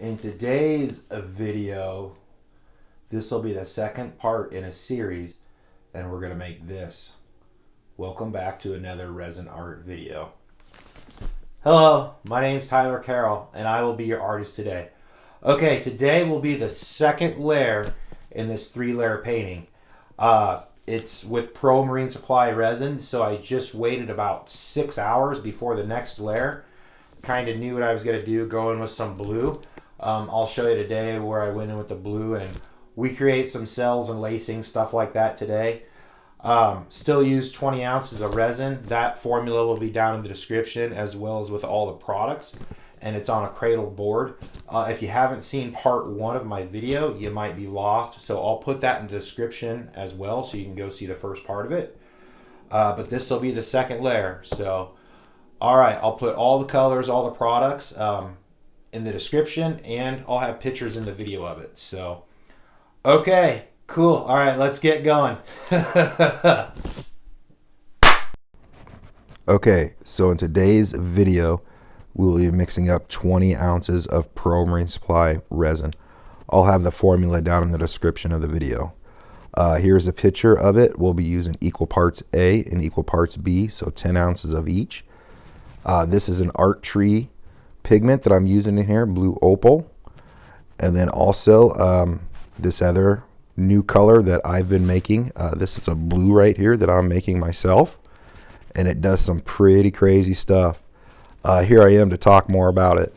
In today's video, this will be the second part in a series, and we're going to make this. Welcome back to another resin art video. Hello, my name's Tyler Carroll, and I will be your artist today. Okay, today will be the second layer in this 3-layer painting. It's with Pro Marine Supply resin, so I just waited about 6 hours before the next layer. Kind of knew what I was going to do, going with some blue. I'll show you today where I went in with the blue, and we create some cells and lacing, stuff like that today. Still use 20 ounces of resin. That formula will be down in the description, as well as with all the products, and it's on a Cradled board. If you haven't seen part 1 of my video, you might be lost, so I'll put that in the description as well, so you can go see the first part of it. But this will be the second layer. So alright, I'll put all the colors, all the products in the description, and I'll have pictures in the video of it. So okay, cool. Alright, let's get going. Okay, so in today's video, we'll be mixing up 20 ounces of Pro Marine Supply resin. I'll have the formula down in the description of the video. Here's a picture of it. We'll be using equal parts A and equal parts B, so 10 ounces of each. This is an art tree pigment that I'm using in here, blue opal. And then also this other new color that I've been making. This is a blue right here that I'm making myself, and it does some pretty crazy stuff. Here I am to talk more about it.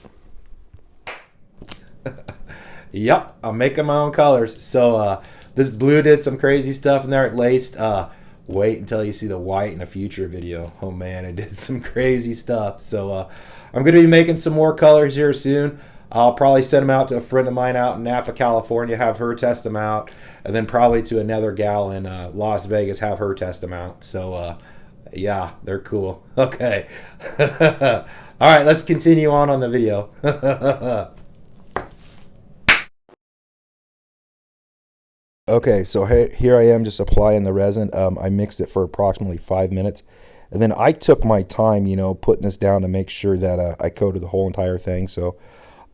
Yep, I'm making my own colors. So this blue did some crazy stuff in there. It laced. Wait until you see the white in a future video. Oh man, it did some crazy stuff. So I'm going to be making some more colors here soon. I'll probably send them out to a friend of mine out in Napa, California, have her test them out, and then probably to another gal in Las Vegas, have her test them out. So yeah, they're cool. Okay. All right, let's continue on the video. Okay, so here I am just applying the resin. I mixed it for approximately 5 minutes. And then I took my time, putting this down to make sure that I coated the whole entire thing. So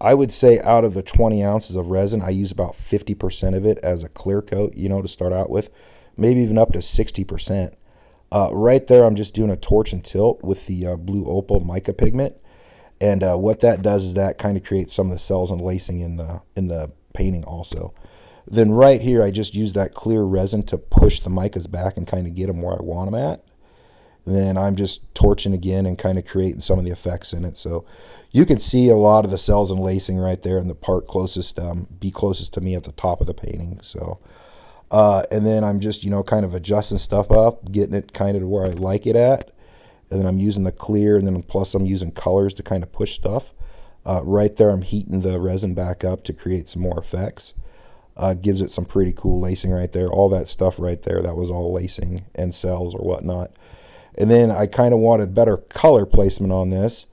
I would say out of the 20 ounces of resin, I use about 50% of it as a clear coat, to start out with. Maybe even up to 60%. Right there, I'm just doing a torch and tilt with the blue opal mica pigment. And what that does is that kind of creates some of the cells and lacing in the painting also. Then right here, I just use that clear resin to push the micas back and kind of get them where I want them at. And then I'm just torching again and kind of creating some of the effects in it. So you can see a lot of the cells and lacing right there in the part closest, be closest to me at the top of the painting. So, and then I'm just, kind of adjusting stuff up, getting it kind of to where I like it at. And then I'm using the clear, and then plus I'm using colors to kind of push stuff. Right there, I'm heating the resin back up to create some more effects. Gives it some pretty cool lacing right there. All that stuff right there, that was all lacing and cells or whatnot. And then I kind of wanted better color placement on this,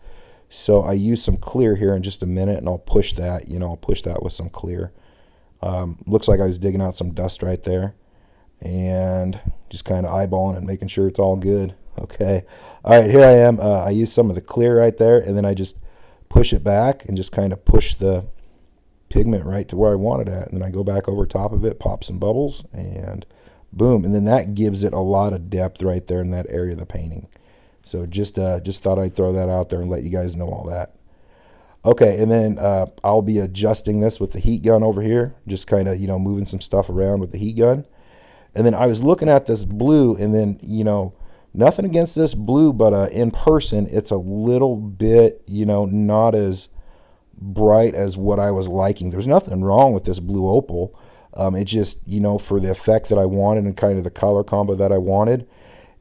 so I use some clear here in just a minute, and I'll push that, I'll push that with some clear. Looks like I was digging out some dust right there, and just kind of eyeballing and making sure it's all good. Okay, all right, here I am. I use some of the clear right there, and then I just push it back and just kind of push the pigment right to where I want it at, and then I go back over top of it, pop some bubbles, and boom. And then that gives it a lot of depth right there in that area of the painting. So just thought I'd throw that out there and let you guys know all that. Okay, and then I'll be adjusting this with the heat gun over here, just kind of moving some stuff around with the heat gun. And then I was looking at this blue, and then nothing against this blue, but in person it's a little bit not as bright as what I was liking. There's nothing wrong with this blue opal. It just, for the effect that I wanted and kind of the color combo that I wanted,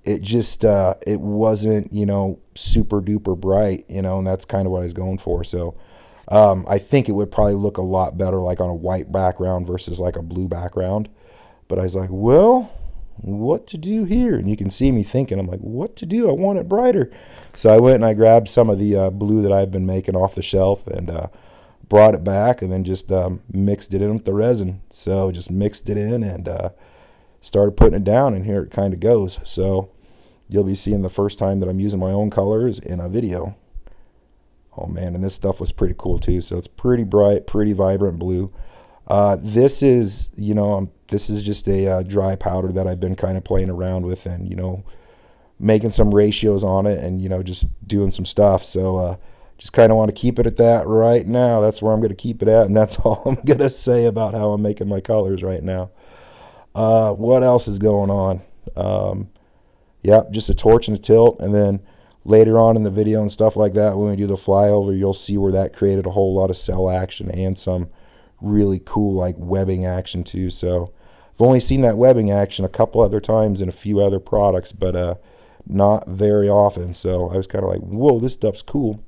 it just, it wasn't, super duper bright, and that's kind of what I was going for. So, I think it would probably look a lot better like on a white background versus like a blue background. But I was like, well, what to do here? And you can see me thinking, I'm like, what to do? I want it brighter. So I went and I grabbed some of the blue that I've been making off the shelf and brought it back, and then just mixed it in with the resin. So just mixed it in and started putting it down, and here it kind of goes. So you'll be seeing the first time that I'm using my own colors in a video. Oh man, and this stuff was pretty cool too. So it's pretty bright, pretty vibrant blue. This is, this is just a dry powder that I've been kind of playing around with, and making some ratios on it, and just doing some stuff. So just kind of want to keep it at that right now. That's where I'm going to keep it at, and that's all I'm going to say about how I'm making my colors right now. What else is going on? Yep, just a torch and a tilt, and then later on in the video and stuff like that, when we do the flyover, you'll see where that created a whole lot of cell action and some really cool like webbing action too. So I've only seen that webbing action a couple other times in a few other products, but not very often. So I was kind of like, whoa, this stuff's cool.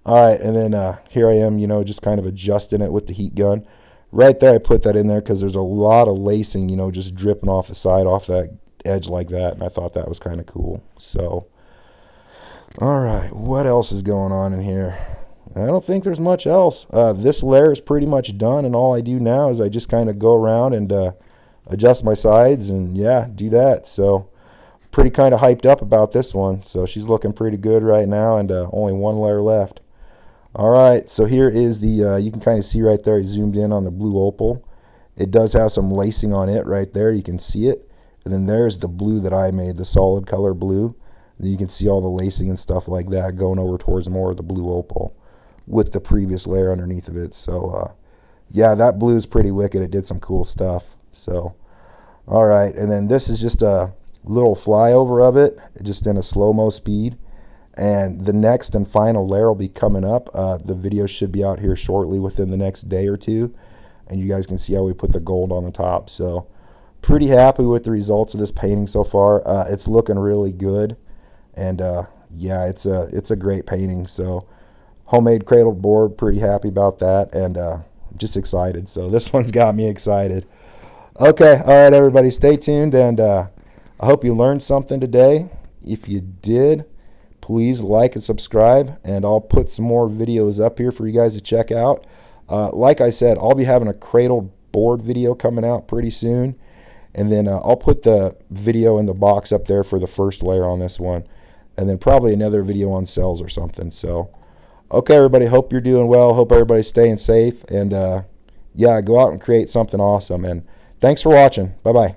All right, and then here I am, just kind of adjusting it with the heat gun. Right there, I put that in there because there's a lot of lacing, just dripping off the side, off that edge like that, and I thought that was kind of cool. So, all right, what else is going on in here? I don't think there's much else. This layer is pretty much done, and all I do now is I just kind of go around and adjust my sides and, yeah, do that. So pretty kind of hyped up about this one. So she's looking pretty good right now, and only one layer left. All right, so here is the, you can kind of see right there, I zoomed in on the blue opal. It does have some lacing on it right there. You can see it. And then there's the blue that I made, the solid color blue. Then you can see all the lacing and stuff like that going over towards more of the blue opal with the previous layer underneath of it. So, yeah, that blue is pretty wicked. It did some cool stuff. So, all right, and then this is just a little flyover of it, just in a slow-mo speed. And the next and final layer will be coming up. The video should be out here shortly within the next day or two. And you guys can see how we put the gold on the top. So pretty happy with the results of this painting so far. It's looking really good. And yeah, it's a great painting. So homemade cradled board, pretty happy about that. And just excited. So this one's got me excited. Okay, all right, everybody, stay tuned. And I hope you learned something today. If you did, please like and subscribe, and I'll put some more videos up here for you guys to check out. Like I said, I'll be having a cradled board video coming out pretty soon, and then I'll put the video in the box up there for the first layer on this one, and then probably another video on cells or something. So, okay, everybody, hope you're doing well. Hope everybody's staying safe, and yeah, go out and create something awesome. And thanks for watching. Bye-bye.